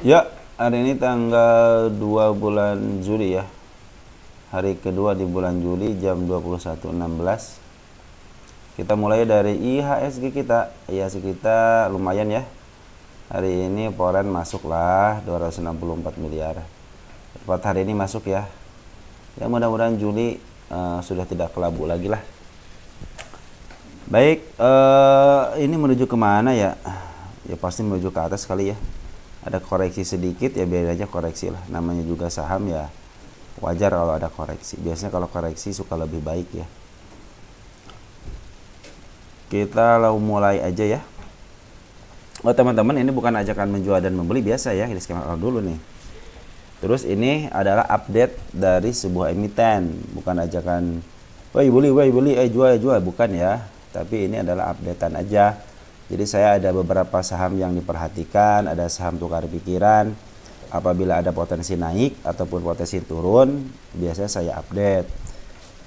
Ya, hari ini tanggal 2 bulan Juli ya. Hari kedua di bulan Juli jam 21.16. Kita mulai dari IHSG kita. IHSG kita lumayan ya. Hari ini Poren masuklah 264 miliar. Tepat hari ini masuk ya. Ya mudah-mudahan Juli sudah tidak kelabu lagi lah. Baik, ini menuju kemana ya? Ya pasti menuju ke atas kali ya. Ada koreksi sedikit ya, biar aja koreksi lah, namanya juga saham ya, wajar kalau ada koreksi. Biasanya kalau koreksi suka lebih baik ya. Kita lalu mulai aja ya. Oh teman-teman, ini bukan ajakan menjual dan membeli biasa ya, ini skema dulu nih. Terus ini adalah update dari sebuah emiten, bukan ajakan woi beli, jual, bukan ya. Tapi ini adalah updatean aja. Jadi saya ada beberapa saham yang diperhatikan, ada saham tukar pikiran. Apabila ada potensi naik ataupun potensi turun, biasanya saya update.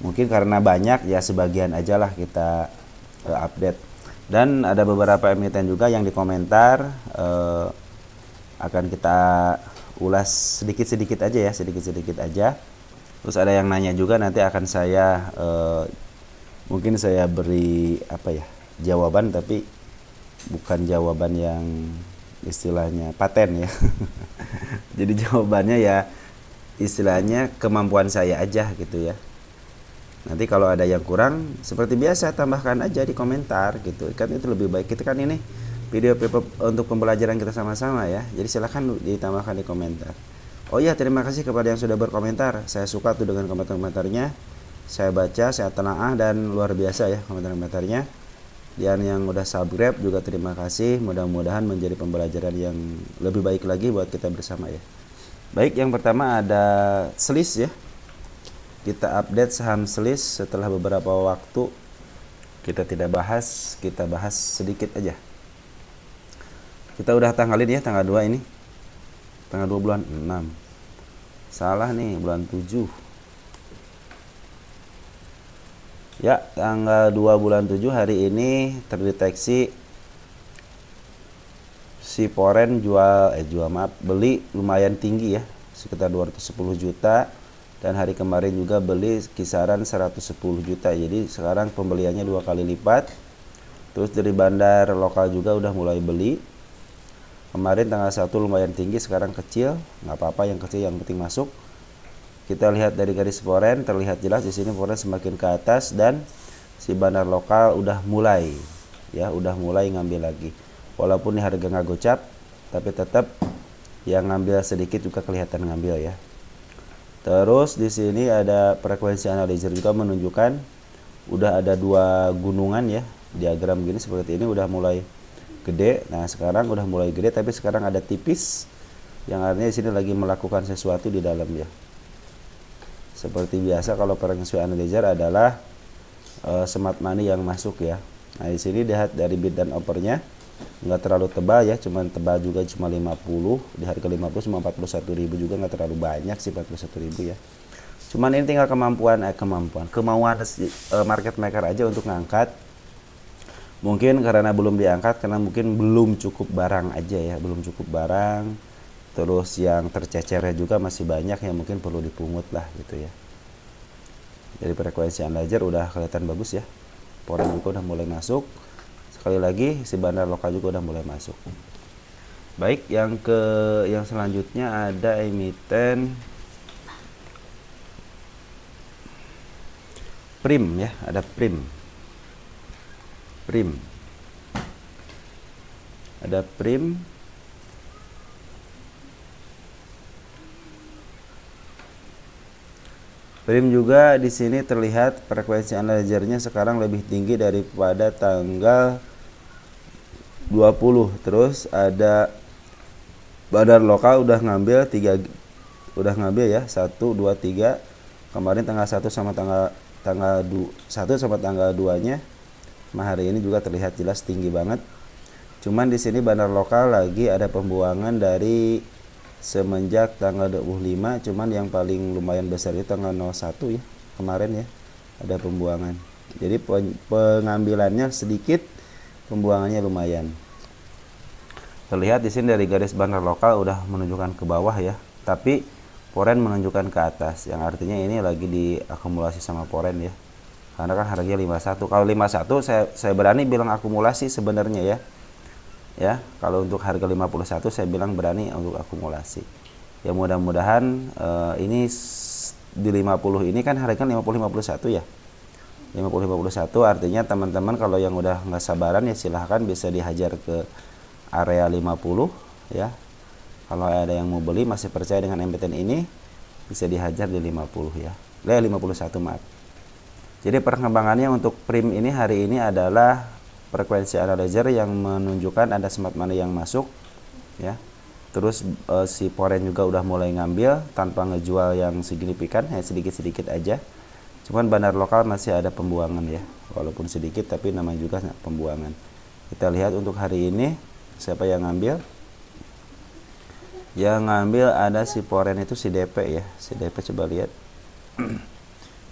Mungkin karena banyak ya, sebagian aja lah kita update. Dan ada beberapa emiten juga yang di komentar akan kita ulas sedikit-sedikit aja ya, sedikit-sedikit aja. Terus ada yang nanya juga, nanti akan saya mungkin saya beri jawaban, tapi bukan jawaban yang istilahnya paten ya. Jadi jawabannya ya istilahnya kemampuan saya aja gitu ya. Nanti kalau ada yang kurang seperti biasa tambahkan aja di komentar gitu. Kan itu lebih baik. Kita kan ini video untuk pembelajaran kita sama-sama ya. Jadi silahkan ditambahkan di komentar. Oh iya, terima kasih kepada yang sudah berkomentar. Saya suka tuh dengan komentar-komentarnya. Saya baca, saya telah dan luar biasa ya komentar-komentarnya. Dan yang udah subscribe juga terima kasih. Mudah-mudahan menjadi pembelajaran yang lebih baik lagi buat kita bersama ya. Baik, yang pertama ada Sliss ya. Kita update saham Sliss setelah beberapa waktu kita tidak bahas, kita bahas sedikit aja. Kita udah tanggalin ya, tanggal 2 ini. Tanggal 2 bulan 6. Salah nih, bulan 7. Ya, tanggal 2 bulan 7 hari ini terdeteksi si Poren beli lumayan tinggi ya, sekitar 210 juta, dan hari kemarin juga beli kisaran 110 juta. Jadi sekarang pembeliannya 2 kali lipat. Terus dari bandar lokal juga udah mulai beli. Kemarin tanggal 1 lumayan tinggi, sekarang kecil, nggak apa-apa, yang kecil yang penting masuk. Kita lihat dari garis Poren, terlihat jelas di sini Poren semakin ke atas, dan si bandar lokal udah mulai ngambil lagi. Walaupun ini harga nggak gocap, tapi tetap yang ngambil sedikit juga kelihatan ngambil ya. Terus di sini ada frekuensi analyzer juga menunjukkan udah ada 2 gunungan ya, diagram gini seperti ini udah mulai gede. Nah sekarang udah mulai gede, tapi sekarang ada tipis, yang artinya di sini lagi melakukan sesuatu di dalam ya. Seperti biasa kalau frekuensi analyzer adalah smart money yang masuk ya. Nah di sini lihat dari bid dan offernya nggak terlalu tebal ya, cuman tebal juga cuma 50, di harga 50 cuma 41.000 juga, nggak terlalu banyak sih 41.000 ya. Cuman ini tinggal kemauan market maker aja untuk ngangkat. Mungkin karena belum diangkat, karena mungkin belum cukup barang aja ya, belum cukup barang. Terus yang tercecernya juga masih banyak yang mungkin perlu dipungut lah gitu ya. Jadi frekuensi analyzer udah kelihatan bagus ya. Poren juga udah mulai masuk. Sekali lagi si bandar lokal juga udah mulai masuk. Baik, yang selanjutnya ada emiten Prim ya, ada Prim. Ada Prim. Prim juga di sini terlihat frekuensi analyzernya sekarang lebih tinggi daripada tanggal 20. Terus ada bandar lokal udah ngambil ya, 1 2 3. Kemarin tanggal 1 sama tanggal 1 sama tanggal 2-nya. Nah, hari ini juga terlihat jelas tinggi banget. Cuman di sini bandar lokal lagi ada pembuangan dari semenjak tanggal 25, cuman yang paling lumayan besar itu tanggal 01 ya, kemarin ya, ada pembuangan. Jadi pengambilannya sedikit, pembuangannya lumayan. Terlihat di sini dari garis banner lokal udah menunjukkan ke bawah ya, tapi foreign menunjukkan ke atas, yang artinya ini lagi diakumulasi sama foreign ya. Karena kan harganya 51. Kalau 51 saya berani bilang akumulasi sebenarnya ya. Ya, kalau untuk harga 51 saya bilang berani untuk akumulasi. Ya mudah-mudahan ini di 50 ini kan harganya 50-51 ya. 50-51 artinya teman-teman kalau yang udah nggak sabaran ya silahkan bisa dihajar ke area 50 ya. Kalau ada yang mau beli masih percaya dengan emiten ini bisa dihajar di 50 ya. 51 maaf. Jadi perkembangannya untuk prim ini hari ini adalah frekuensi analyzer yang menunjukkan ada smart money yang masuk ya. Terus si foreign juga udah mulai ngambil tanpa ngejual yang signifikan, hanya sedikit-sedikit aja. Cuman bandar lokal masih ada pembuangan ya, walaupun sedikit tapi namanya juga pembuangan. Kita lihat untuk hari ini siapa yang ngambil. Yang ngambil ada si foreign itu si DP ya, si DP coba lihat.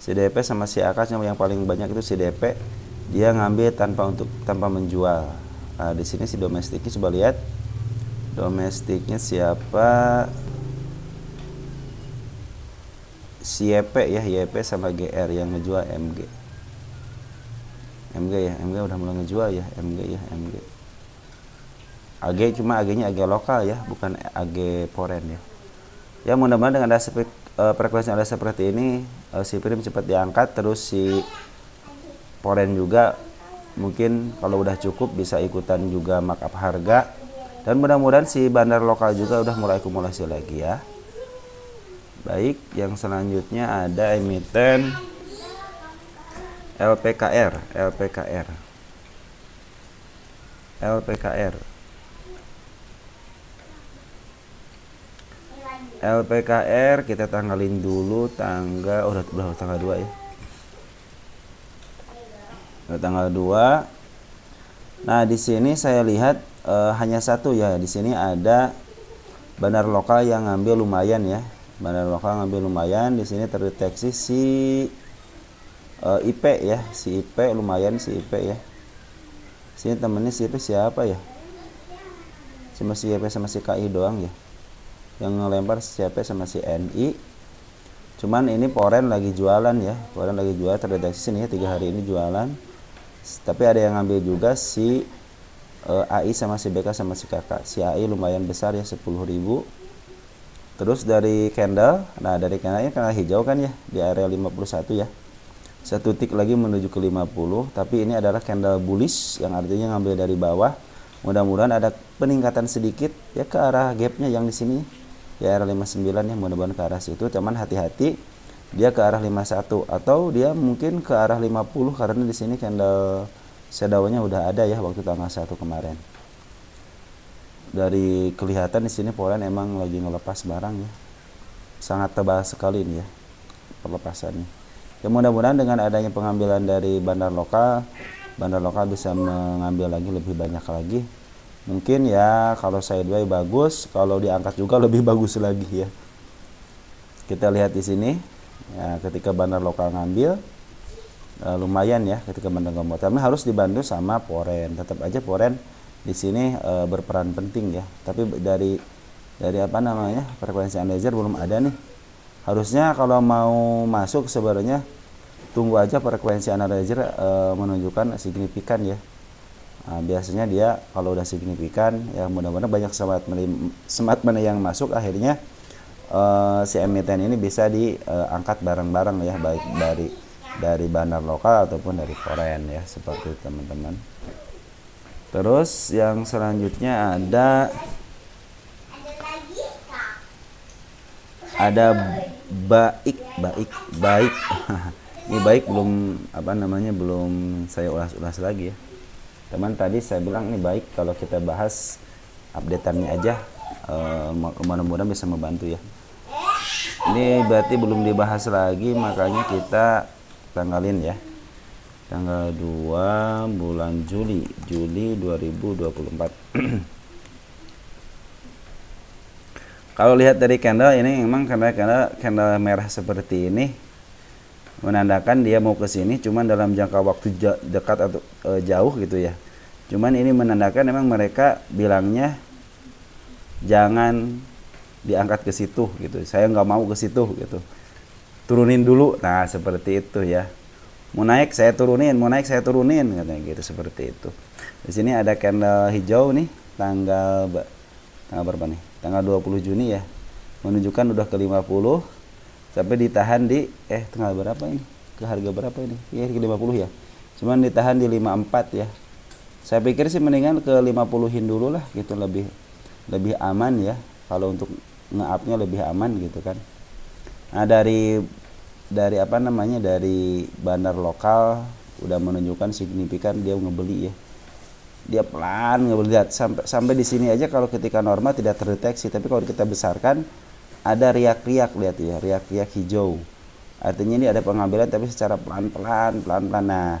Si DP sama si AK yang paling banyak itu si DP. Dia ngambil tanpa menjual. Nah, di sini si domestiknya coba lihat. Domestiknya siapa? Si YP ya, YP sama GR yang ngejual MG. MG ya, MG udah mulai ngejual ya, MG ya, MG. AG cuma AG-nya AG lokal ya, bukan AG foreign ya. Ya mudah-mudahan dengan ada frekuensi ada seperti ini, si prim cepat diangkat, terus si foreign juga mungkin kalau udah cukup bisa ikutan juga markup harga, dan mudah-mudahan si bandar lokal juga udah mulai akumulasi lagi ya. Baik, yang selanjutnya ada emiten LPKR. LPKR kita tanggalin dulu tanggal udah tanggal 2 ya. Tanggal 2. Nah, di sini saya lihat hanya satu ya. Di sini ada bandar lokal yang ngambil lumayan ya. Bandar lokal ngambil lumayan. Di sini terdeteksi si IP ya. Si IP lumayan si IP ya. Sini temennya si IP siapa ya? Cuma si IP sama si KI doang ya. Yang ngelempar siapa sama si NI. Cuman ini foreign lagi jualan ya. Foreign lagi jual, terdeteksi sini ya 3 hari ini jualan. Tapi ada yang ngambil juga si AI sama si BK sama si KK. Si AI lumayan besar ya 10.000. Terus dari candle, nah dari candle ini candle hijau kan ya di area 51 ya. 1 tick lagi menuju ke 50, tapi ini adalah candle bullish yang artinya ngambil dari bawah. Mudah-mudahan ada peningkatan sedikit ya ke arah gapnya yang di sini di area 59 ya, mudah-mudahan ke arah situ. Cuman hati-hati dia ke arah 51 atau dia mungkin ke arah 50 karena di sini candle shadow-nya udah ada ya waktu tanggal 1 kemarin. Dari kelihatan di sini foreign emang lagi ngelepas barang ya. Sangat tebal sekali nih ya pelepasannya. Ya mudah-mudahan dengan adanya pengambilan dari bandar lokal bisa mengambil lagi lebih banyak lagi. Mungkin ya kalau sideways bagus, kalau diangkat juga lebih bagus lagi ya. Kita lihat di sini. Ya, ketika bandar lokal ngambil lumayan ya ketika bandar lokal. Tapi harus dibantu sama foreign. Tetap aja foreign di sini berperan penting ya. Tapi dari apa namanya frekuensi analyzer belum ada nih. Harusnya kalau mau masuk sebenarnya tunggu aja frekuensi analyzer menunjukkan signifikan ya. Nah, biasanya dia kalau udah signifikan ya mudah-mudahan banyak smart money yang masuk, akhirnya si emiten ini bisa diangkat bareng-bareng ya, baik dari bandar lokal ataupun dari foreign ya, seperti itu teman-teman. Terus yang selanjutnya ada baik. Ini baik belum saya ulas lagi ya. Teman tadi saya bilang ini baik kalau kita bahas updateannya aja, mudah-mudahan bisa membantu ya. Ini berarti belum dibahas lagi, makanya kita tanggalin ya. Tanggal 2 bulan Juli 2024. Kalau lihat dari candle ini memang candle merah seperti ini menandakan dia mau ke sini, cuman dalam jangka waktu dekat atau jauh gitu ya. Cuman ini menandakan memang mereka bilangnya jangan diangkat ke situ gitu, saya nggak mau ke situ gitu, turunin dulu. Nah seperti itu ya, mau naik saya turunin, mau naik saya turunin katanya gitu, seperti itu. Di sini ada candle hijau nih, tanggal berapa nih, tanggal 20 Juni ya, menunjukkan udah ke 50, sampai ditahan di tanggal berapa ini, ke harga berapa ini ya, ke 50 ya, cuman ditahan di 54 ya. Saya pikir sih mendingan ke 50-in dulu lah gitu, lebih aman ya, kalau untuk nge-up-nya lebih aman gitu kan. Nah dari apa namanya, dari bandar lokal udah menunjukkan signifikan dia ngebeli ya, dia pelan ngebeli. Lihat sampai di sini aja kalau ketika normal tidak terdeteksi, tapi kalau kita besarkan ada riak-riak, lihat ya, riak-riak hijau, artinya ini ada pengambilan tapi secara pelan-pelan. Nah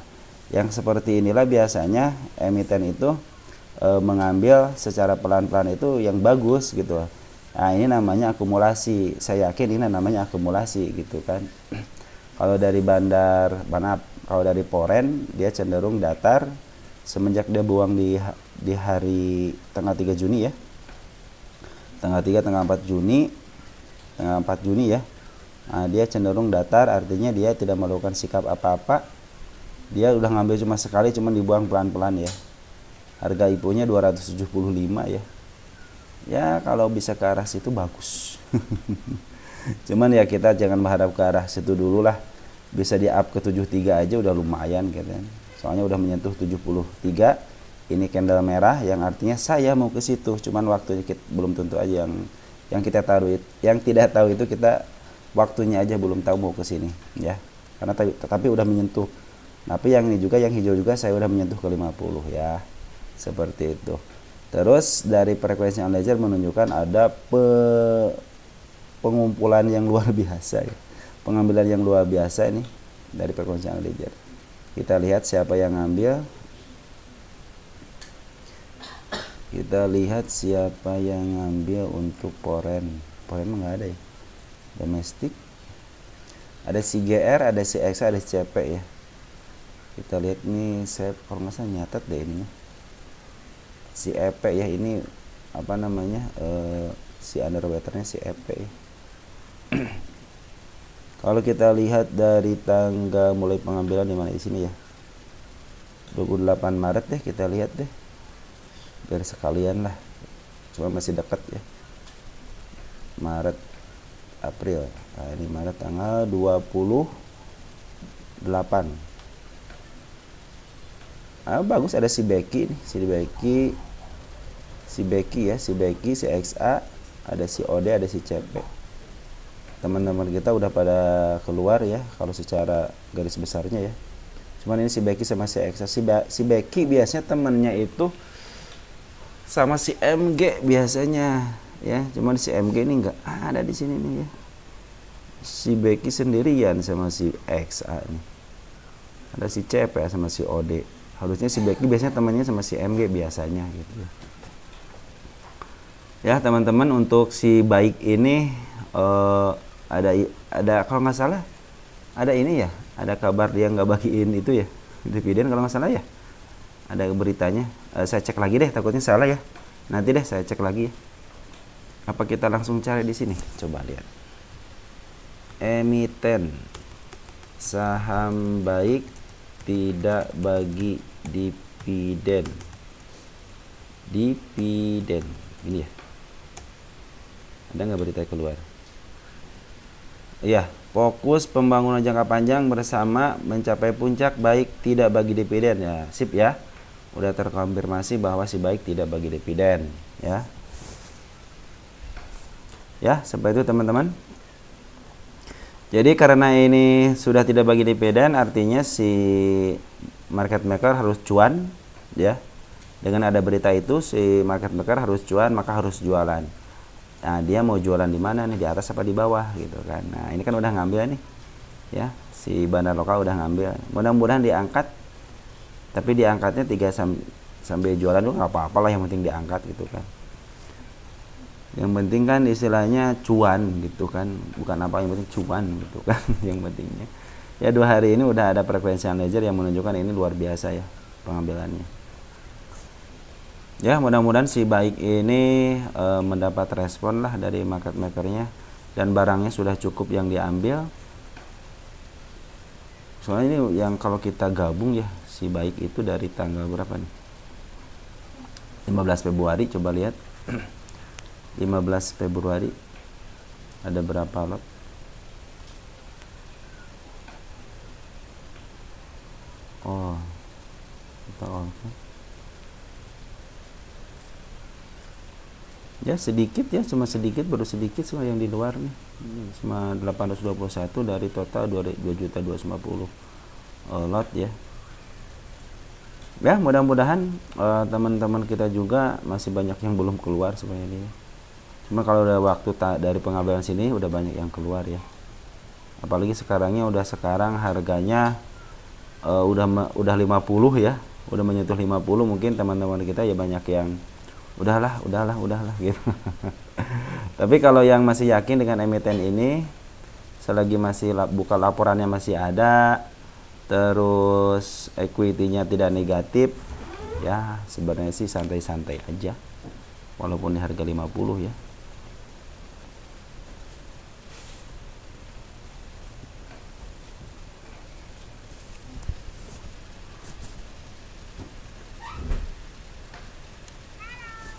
yang seperti inilah biasanya emiten itu mengambil secara pelan-pelan itu yang bagus gitu. Nah ini namanya akumulasi, saya yakin ini namanya akumulasi gitu kan. Kalau dari kalau dari Poren dia cenderung datar semenjak dia buang di hari tanggal 3 Juni ya, tanggal 3 tanggal 4 Juni tanggal 4 Juni ya. Nah, dia cenderung datar, artinya dia tidak melakukan sikap apa-apa, dia udah ngambil cuma sekali, cuma dibuang pelan-pelan ya. Harga IPO-nya 275 ya. Ya kalau bisa ke arah situ bagus. Cuman ya kita jangan berharap ke arah situ dulu lah. Bisa di up ke 73 aja udah lumayan gitu kan. Soalnya udah menyentuh 73. Ini candle merah yang artinya saya mau ke situ. Cuman waktunya belum tentu aja, yang kita tahu, yang tidak tahu itu kita waktunya aja belum tahu mau ke sini ya. Karena tapi udah menyentuh. Tapi yang ini juga, yang hijau juga saya udah menyentuh ke 50 ya. Seperti itu. Terus dari frekuensi analyzer menunjukkan ada pengumpulan yang luar biasa ya. Pengambilan yang luar biasa ini dari frekuensi analyzer. Kita lihat siapa yang ngambil. Kita lihat siapa yang ngambil untuk Poren. Poren mah nggak ada ya. Domestik. Ada si GR, ada si XA, ada si CP ya. Kita lihat nih, saya kalau nggak salah nyatet deh ini. Si EP ya, ini apa namanya, si underwaternya si EP ya. Kalau kita lihat dari tanggal mulai pengambilan di mana, di sini ya, 28 Maret deh, kita lihat deh biar sekalian lah, cuma masih dekat ya, Maret April. Nah, ini Maret tanggal 28. Bagus, ada si Becky nih, si Becky ya, si Becky, si XA, ada si OD, ada si CP. Teman-teman kita udah pada keluar ya kalau secara garis besarnya ya. Cuman ini si Becky sama si XA. Si Becky biasanya temennya itu sama si MG biasanya ya. Cuman si MG ini nggak ada di sini nih ya. Si Becky sendirian sama si XA nih. Ada si CP sama si OD. Harusnya si Becky biasanya temannya sama si MG biasanya gitu ya. Ya teman-teman, untuk si baik ini ada kalau nggak salah ada ini ya, ada kabar dia nggak bagiin itu ya, dividen kalau nggak salah ya, ada beritanya. Saya cek lagi deh, takutnya salah ya, nanti deh saya cek lagi ya. Apa kita langsung cari di sini, coba lihat emiten saham baik tidak bagi dividen ini ya, ada nggak berita keluar? Iya, fokus pembangunan jangka panjang bersama mencapai puncak, baik tidak bagi dividen ya. Sip ya, udah terkonfirmasi bahwa si baik tidak bagi dividen ya. Ya, seperti itu teman-teman. Jadi karena ini sudah tidak bagi dividen, artinya si market maker harus cuan ya. Dengan ada berita itu si market maker harus cuan, maka harus jualan. Nah, dia mau jualan di mana nih, di atas apa di bawah gitu kan. Nah, ini kan udah ngambil nih. Ya, si bandar lokal udah ngambil. Mudah-mudahan diangkat. Tapi diangkatnya 3 sampai jualan itu enggak apa-apa lah, yang penting diangkat gitu kan. Yang penting kan istilahnya cuan gitu kan, bukan apa, yang penting cuan gitu kan. Yang pentingnya ya 2 hari ini udah ada frekuensi analyzer yang menunjukkan ini luar biasa ya pengambilannya Ya, mudah-mudahan si baik ini mendapat respon lah dari market makernya dan barangnya sudah cukup yang diambil. Soalnya ini yang kalau kita gabung ya, si baik itu dari tanggal berapa nih? 15 Februari, coba lihat. 15 Februari ada berapa lot? Oh, kita ya sedikit ya, cuma sedikit, baru sedikit semua yang di luar nih, cuma 821 dari total 2.250 lot ya. Ya, mudah-mudahan teman-teman kita juga masih banyak yang belum keluar sebenarnya ini. Cuma kalau udah waktu dari pengambilan sini udah banyak yang keluar ya. Apalagi sekarang harganya udah 50 ya, udah menyentuh 50, mungkin teman-teman kita ya banyak yang udahlah gitu. Tapi kalau yang masih yakin dengan emiten ini, selagi masih buka laporannya masih ada, terus equity-nya tidak negatif, ya sebenarnya sih santai-santai aja walaupun di harga 50 ya.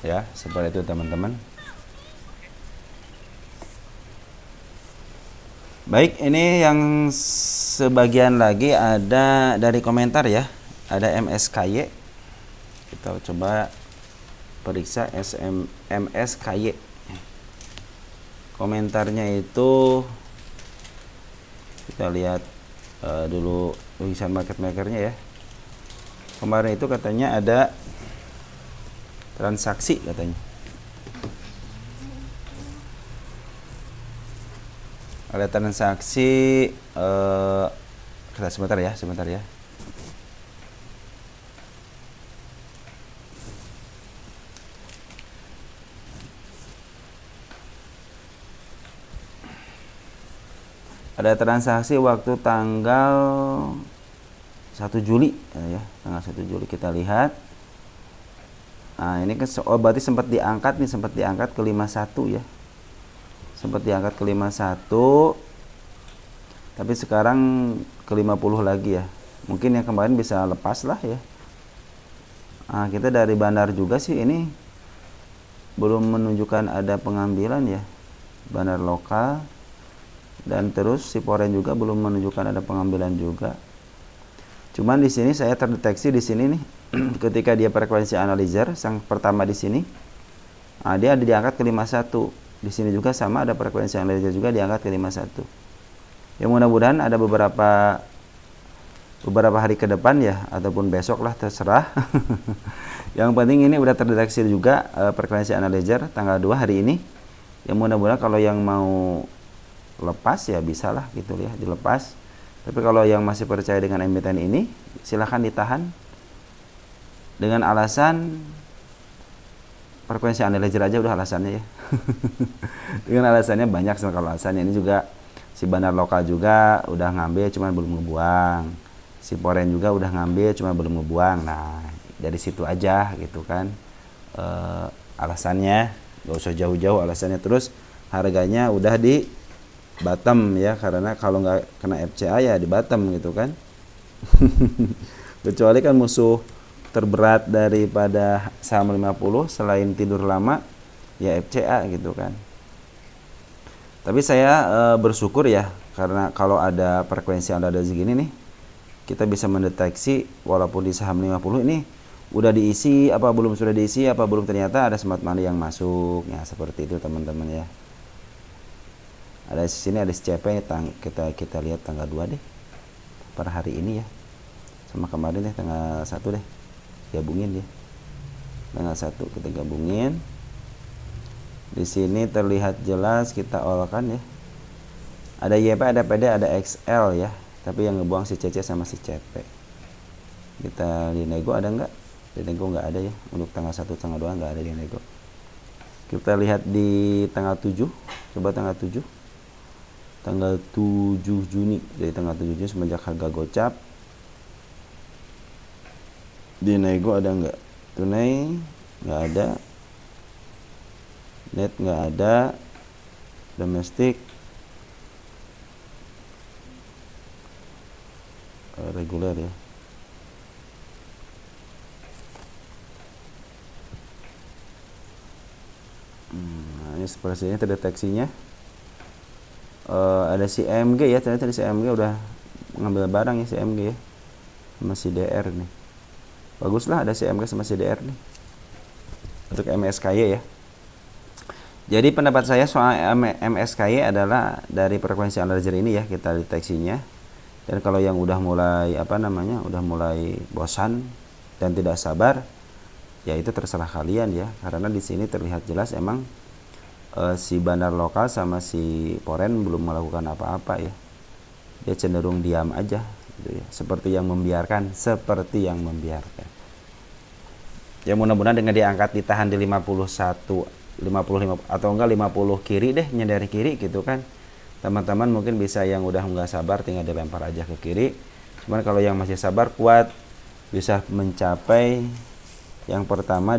Ya, seperti itu teman-teman. Baik, ini yang sebagian lagi ada dari komentar ya. Ada MSKY. Kita coba periksa MSKY. Komentarnya itu kita lihat dulu tulisan market makernya ya. Kemarin itu katanya ada transaksi katanya. Ada transaksi sebentar ya. Ada transaksi waktu tanggal 1 Juli ya, tanggal 1 Juli kita lihat. Nah, ini kan berarti sempat diangkat ke 51 ya. Sempat diangkat ke 51. Tapi sekarang ke 50 lagi ya. Mungkin yang kemarin bisa lepas lah ya. Nah, kita dari bandar juga sih ini belum menunjukkan ada pengambilan ya. Bandar lokal. Dan terus si Poren juga belum menunjukkan ada pengambilan juga. Cuman di sini saya terdeteksi di sini nih ketika dia frekuensi analyzer yang pertama di sini, nah dia ada diangkat ke 51. Di sini juga sama ada frekuensi analyzer juga diangkat ke 51. Ya mudah-mudahan ada beberapa hari ke depan ya ataupun besok lah terserah. Yang penting ini udah terdeteksi juga frekuensi analyzer tanggal 2 hari ini. Ya mudah-mudahan kalau yang mau lepas ya bisalah gitu ya dilepas. Tapi kalau yang masih percaya dengan emiten ini, silahkan ditahan dengan alasan frekuensi analyzer aja udah alasannya ya. Dengan alasannya banyak sih kalau alasannya. Ini juga si bandar lokal juga udah ngambil cuman belum ngebuang. Si Poren juga udah ngambil cuman belum ngebuang. Nah, dari situ aja gitu kan. Alasannya gak usah jauh-jauh alasannya. Terus harganya udah di bottom ya, karena kalau nggak kena FCA ya di bottom gitu kan. Kecuali kan musuh terberat daripada saham 50 selain tidur lama ya FCA gitu kan. Tapi saya bersyukur ya, karena kalau ada frekuensi yang ada segini nih, kita bisa mendeteksi walaupun di saham 50 ini udah diisi apa belum, sudah diisi apa belum, ternyata ada smart money yang masuk ya, seperti itu teman-teman ya. Ada di sini ada SCP, kita lihat tanggal 2 deh. Per hari ini ya. Sama kemarin deh tanggal 1 deh. Gabungin dia. Tanggal 1 kita gabungin. Di sini terlihat jelas kita olkan ya. Ada YP, ada PD, ada XL ya. Tapi yang ngebuang si CC sama si CP. Kita di nego ada enggak? Di nego enggak ada ya. Untuk tanggal 1 tanggal 2 enggak ada di nego. Kita lihat di tanggal 7. Coba tanggal 7. Tanggal 7 Juni, dari tanggal 7 Juni semenjak harga gocap di nego ada enggak? Tunai nggak ada, net nggak ada, domestik reguler ya. Nah, ini sepertinya terdeteksinya ada si MG ya, ternyata si MG udah ngambil barang ya, si MG ya sama si DR nih. Baguslah ada si MG sama si DR nih untuk MSKY ya. Jadi pendapat saya soal MSKY adalah dari frekuensi analyzer ini ya kita deteksinya. Dan kalau yang udah mulai udah mulai bosan dan tidak sabar, ya itu terserah kalian ya. Karena di sini terlihat jelas emang si bandar lokal sama si Poren belum melakukan apa-apa ya. Dia cenderung diam aja gitu ya. Seperti yang membiarkan. Ya mudah-mudahan dengan diangkat ditahan di 55 atau enggak 50 kiri deh, nyender kiri gitu kan. Teman-teman mungkin bisa yang udah nggak sabar tinggal dilempar aja ke kiri. Cuman kalau yang masih sabar kuat bisa mencapai yang pertama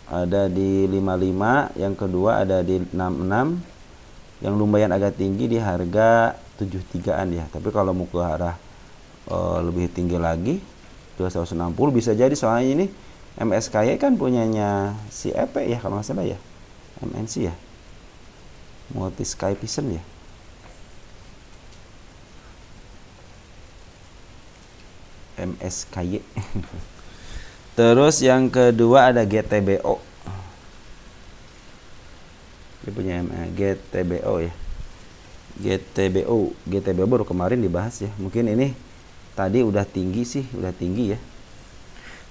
ada di 55, yang kedua ada di 66, yang lumayan agak tinggi di harga 73-an ya. Tapi kalau mau ke arah lebih tinggi lagi 260 bisa jadi, soalnya ini MSKY kan punyanya si EP ya kalau nggak salah ya, MNC ya, Multi Sky Vision ya. MSKY. Terus yang kedua ada GTBO. Dia punya GTBO ya. GTBO baru kemarin dibahas ya. Mungkin ini tadi udah tinggi ya.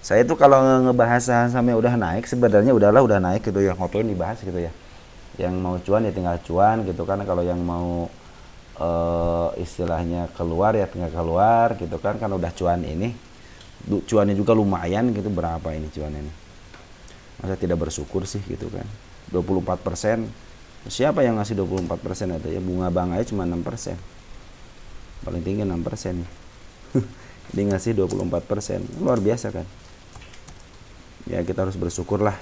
Saya tuh kalau ngebahas saham yang udah naik sebenarnya udah naik gitu ya, ngapain dibahas gitu ya. Yang mau cuan ya tinggal cuan gitu kan. Kalau yang mau istilahnya keluar ya tinggal keluar gitu kan udah cuan ini. Cuannya juga lumayan gitu, berapa ini cuannya ini. Masa tidak bersyukur sih gitu kan. 24%. Siapa yang ngasih 24% itu ya? Bunga bank aja cuma 6%. Paling tinggi 6%. Dia ngasih 24%. Luar biasa kan. Ya kita harus bersyukur lah.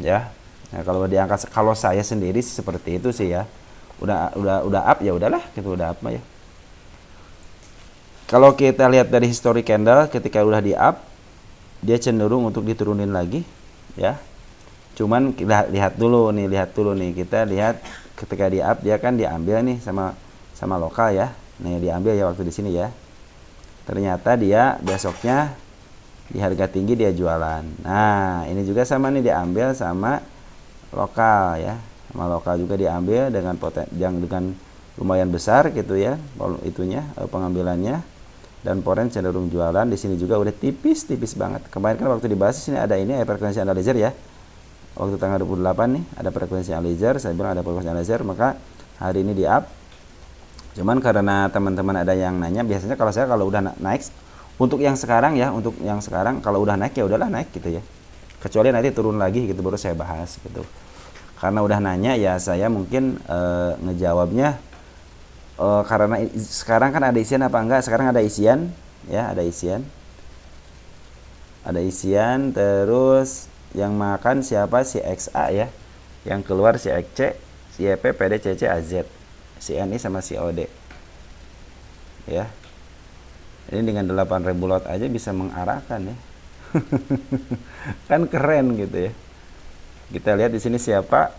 Ya. Nah, kalau saya sendiri sih seperti itu sih ya. Udah up ya udahlah, gitu udah up ya. Kalau kita lihat dari history candle ketika udah di up, dia cenderung untuk diturunin lagi ya. Cuman kita lihat dulu nih, kita lihat ketika di up dia kan diambil nih sama lokal ya. Nih diambil ya waktu di sini ya. Ternyata dia besoknya di harga tinggi dia jualan. Nah, ini juga sama nih diambil sama lokal ya. Sama lokal juga diambil dengan lumayan besar gitu ya. Pengambilannya. Dan Poren cenderung jualan. Di sini juga udah tipis banget. Kemarin kan waktu dibahas sini ada ini frekuensi analyzer ya. Waktu tanggal 28 nih ada frekuensi analyzer, saya bilang ada frekuensi analyzer, maka hari ini di up. Cuman karena teman-teman ada yang nanya, biasanya kalau saya kalau udah naik untuk yang sekarang kalau udah naik ya udahlah naik gitu ya. Kecuali nanti turun lagi gitu baru saya bahas gitu. Karena udah nanya ya saya mungkin ngejawabnya karena sekarang kan ada isian apa enggak? Sekarang ada isian ya, ada isian terus yang makan siapa? Si XA ya. Yang keluar si XC, si EP, PD, CC, AZ. Si NI sama si OD. Ya. Ini dengan 8.000 lot aja bisa mengarahkan ya. Kan keren gitu ya. Kita lihat di sini siapa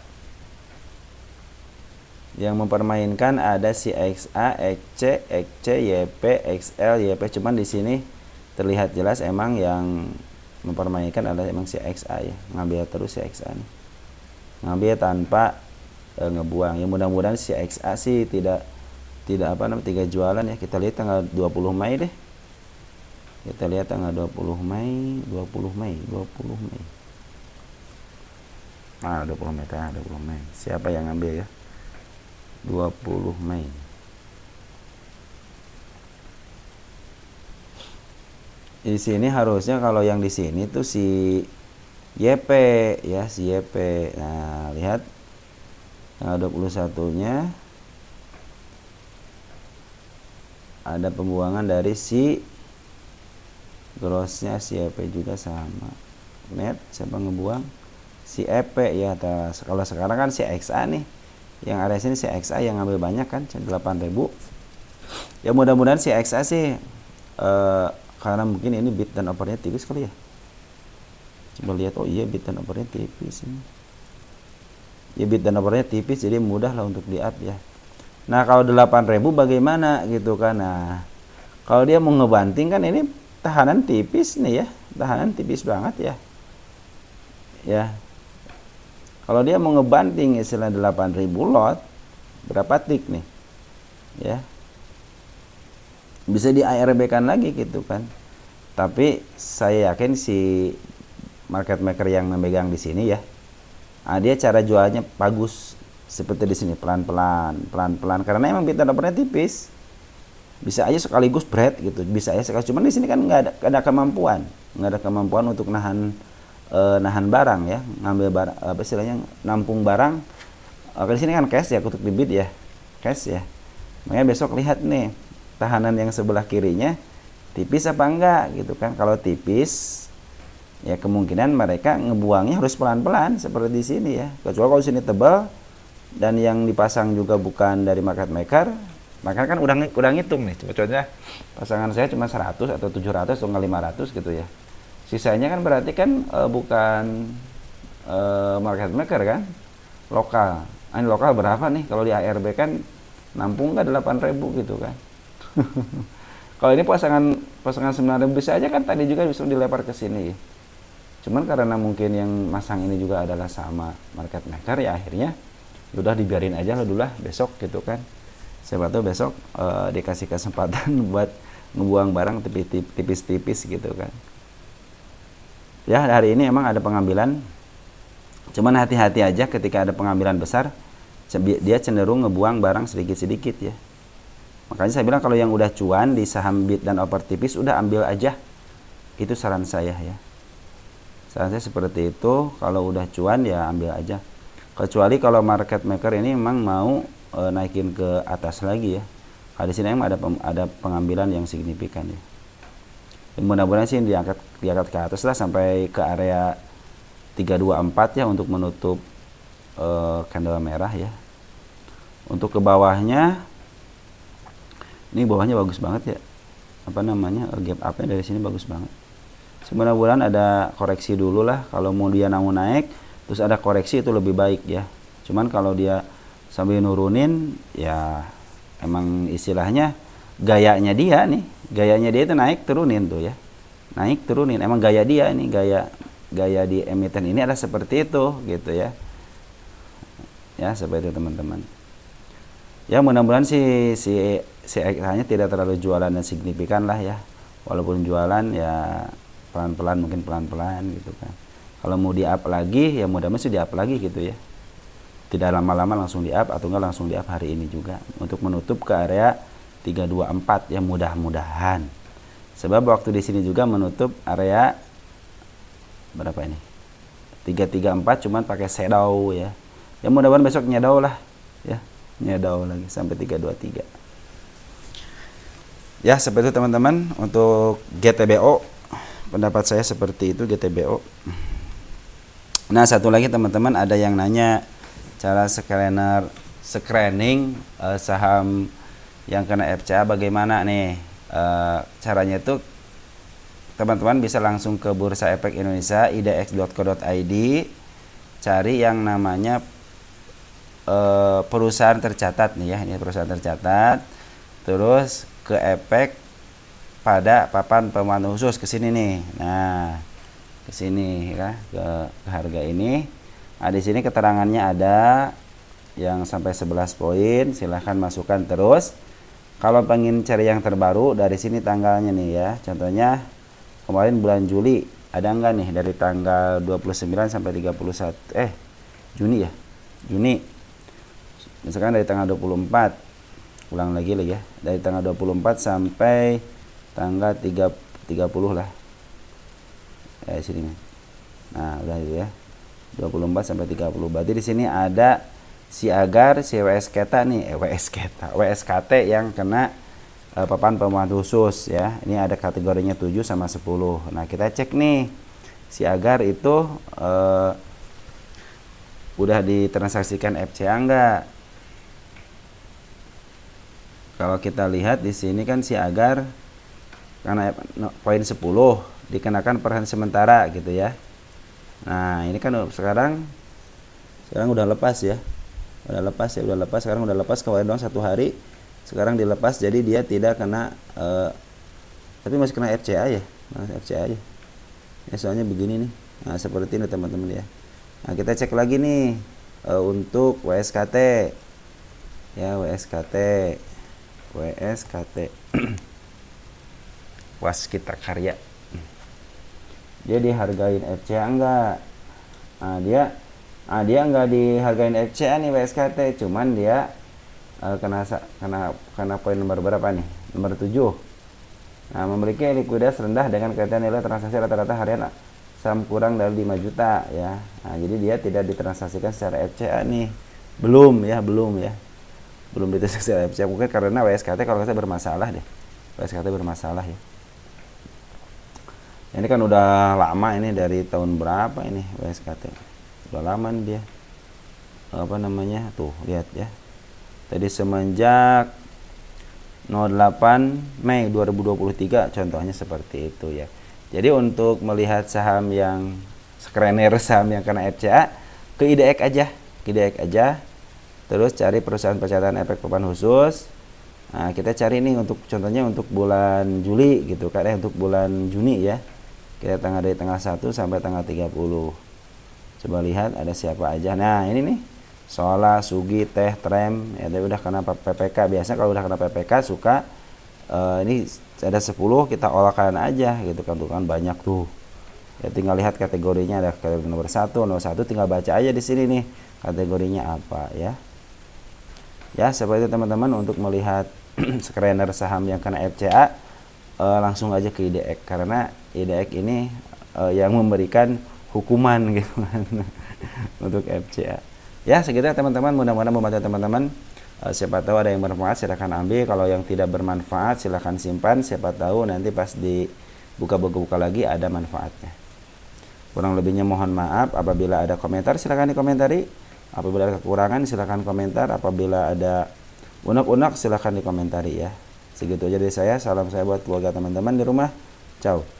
yang mempermainkan, ada si XA, XC, XC, YP, XL, YP. Cuman di sini terlihat jelas emang yang mempermainkan adalah emang si XA ya. Ngambil terus si XA nih. Ngambil tanpa ngebuang. Ya mudah-mudahan si XA sih tidak jualan ya. Kita lihat tanggal 20 Mei deh. Kita lihat tanggal 20 Mei. Ah, 20 Mei. Siapa yang ngambil ya? 20 Mei. Di sini harusnya kalau yang di sini tuh si YP ya, si YP. Nah, lihat tanggal 21-nya ada pembuangan dari si grossnya si EP juga sama. Net siapa ngebuang? Si EP ya. Kalau sekarang kan si XA nih yang ada sini, si XA yang ngambil banyak kan 8.000. Ya mudah-mudahan si XA sih karena mungkin ini bid dan overnya tipis kali ya. Coba lihat, oh iya bid dan overnya tipis ini. Ya bid dan overnya tipis jadi mudah lah untuk di up ya. Nah kalau 8.000 bagaimana gitu kan. Nah kalau dia mau ngebanting kan ini tahanan tipis nih ya, tahanan tipis banget ya. Ya. Kalau dia mau ngebanting istilah 8.000 lot, berapa tik nih? Ya. Bisa di ARB kan lagi gitu kan. Tapi saya yakin si market maker yang memegang di sini ya, dia cara jualnya bagus seperti di sini, pelan-pelan karena emang bid dan overnya tipis. Bisa aja sekaligus bread gitu, bisa aja sekaligus. Cuman di sini kan nggak ada kemampuan untuk nahan barang ya, ngambil barang apa istilahnya, nampung barang. Di sini kan cash ya, untuk di bid ya, cash ya. Makanya besok lihat nih tahanan yang sebelah kirinya tipis apa enggak gitu kan. Kalau tipis ya kemungkinan mereka ngebuangnya harus pelan-pelan seperti di sini ya. Kecuali kalau sini tebal dan yang dipasang juga bukan dari market maker, maka kan udah ngitung nih. Contohnya pasangan saya cuma 100 atau 700 atau 500 gitu ya. Sisanya kan berarti kan bukan market maker kan, lokal. Ini lokal berapa nih? Kalau di ARB kan nampung nggak 8.000 gitu kan. Kalau ini pasangan 9.000 bisa aja kan, tadi juga bisa dilempar ke sini. Cuman karena mungkin yang masang ini juga adalah sama market maker ya, akhirnya udah dibiarin aja lah dulu lah besok gitu kan. Siapa tahu besok dikasih kesempatan buat ngebuang barang tipis-tipis gitu kan. Ya hari ini emang ada pengambilan, cuman hati-hati aja ketika ada pengambilan besar, dia cenderung ngebuang barang sedikit-sedikit ya. Makanya saya bilang kalau yang udah cuan di saham bid dan over tipis udah ambil aja, itu saran saya ya. Saran saya seperti itu, kalau udah cuan ya ambil aja. Kecuali kalau market maker ini memang mau naikin ke atas lagi ya. Di sini emang ada pengambilan yang signifikan ya. Mudah-mudahan sih diangkat ke atas lah sampai ke area 324 ya untuk menutup candle merah ya. Untuk ke bawahnya, ini bawahnya bagus banget ya. Apa namanya, gap up-nya dari sini bagus banget. Mudah-mudahan ada koreksi dulu lah. Kalau mau dia mau naik terus ada koreksi itu lebih baik ya. Cuman kalau dia sambil nurunin ya emang istilahnya gayanya dia itu naik turunin tuh ya, naik turunin, emang gaya dia ini, gaya di emiten ini adalah seperti itu gitu ya. Ya seperti itu teman-teman ya. Mudah-mudahan si hanya tidak terlalu jualan dan signifikan lah ya, walaupun jualan ya pelan-pelan, mungkin pelan-pelan gitu kan. Kalau mau di up lagi ya mudah-mudahan sih di up lagi gitu ya, tidak lama-lama langsung di up, atau enggak langsung di up hari ini juga untuk menutup ke area 324 ya, mudah-mudahan. Sebab waktu di sini juga menutup area berapa ini? 334 cuman pakai shadow ya. Ya mudah-mudahan besok nyedow lah ya, nyedow lagi sampai 323. Ya seperti itu teman-teman untuk GTBO, pendapat saya seperti itu GTBO. Nah satu lagi teman-teman, ada yang nanya cara screening saham yang kena FCA bagaimana nih. Caranya itu teman-teman bisa langsung ke Bursa Efek Indonesia idx.co.id, cari yang namanya perusahaan tercatat nih ya, ini perusahaan tercatat, terus ke efek pada papan pemantau khusus, ke sini nih. Nah ke sini ya, ke harga ini. Nah di sini keterangannya ada yang sampai 11 poin, silahkan masukkan terus. Kalau pengen cari yang terbaru, dari sini tanggalnya nih ya. Contohnya kemarin bulan Juli, ada enggak nih dari tanggal 29 sampai 31 Juni ya. Juni. Misalkan dari tanggal 24. Ulang lagi ya. Dari tanggal 24 sampai tanggal 30 lah. Sini. Nah, udah itu ya. 24 sampai 30. Berarti di sini ada si Agar, si WSKT nih, WSKT yang kena papan pemuat khusus ya. Ini ada kategorinya 7 sama 10. Nah, kita cek nih si agar itu udah ditransaksikan FCA enggak. Kalau kita lihat di sini kan si agar karena poin 10 dikenakan perhentian sementara gitu ya. Nah, ini kan sekarang udah lepas ya. Udah lepas sekarang udah lepas kemarin doang 1 hari. Sekarang dilepas jadi dia tidak kena tapi masih kena FCA ya. Masih FCA aja. Ya soalnya begini nih. Nah, seperti ini teman-teman ya. Nah, kita cek lagi nih untuk WSKT. Ya, WSKT. Waskita Karya. Dia dihargain FCA enggak? Nah, dia enggak dihargain FCA nih WSKT, cuman dia kena poin nomor berapa nih? Nomor 7. Nah, memiliki likuiditas rendah dengan kaitan nilai transaksi rata-rata harian saham kurang dari 5 juta ya. Nah, jadi dia tidak ditransaksikan secara FCA nih. Belum ya. Belum ditransaksikan secara FCA mungkin karena WSKT kalau kita bermasalah deh. WSKT bermasalah ya. Ini kan udah lama ini dari tahun berapa ini WSKT. Udah lama nih dia. Apa namanya? Tuh, lihat ya. Tadi semenjak 08 Mei 2023 contohnya seperti itu ya. Jadi untuk melihat saham yang skenario saham yang kena FCA ke IDX aja. Terus cari perusahaan pencatatan efek papan khusus. Nah, kita cari nih untuk contohnya untuk bulan Juli gitu kan untuk bulan Juni ya. Kita dari tanggal 1 sampai tanggal 30. Coba lihat ada siapa aja. Nah, ini nih. Sola, Sugi, Teh, Trem, ya udah kena PPK. Biasa kalau udah kena PPK suka ini ada 10 kita olahkan aja gitu kan, tuh kan banyak tuh. Ya tinggal lihat kategorinya, ada kategori nomor 1, tinggal baca aja di sini nih kategorinya apa ya. Ya, seperti itu teman-teman untuk melihat skenario saham yang kena FCA langsung aja ke IDX karena IDX ini yang memberikan hukuman gitu kan untuk FCA. Ya, segitu teman-teman, mudah-mudahan membantu teman-teman. Siapa tahu ada yang bermanfaat silahkan ambil, kalau yang tidak bermanfaat silahkan simpan, siapa tahu nanti pas dibuka lagi ada manfaatnya. Kurang lebihnya mohon maaf, apabila ada komentar silahkan dikomentari, apabila ada kekurangan silahkan komentar, apabila ada unek-unek silahkan dikomentari ya. Segitu aja dari saya, salam saya buat keluarga teman-teman di rumah. Ciao.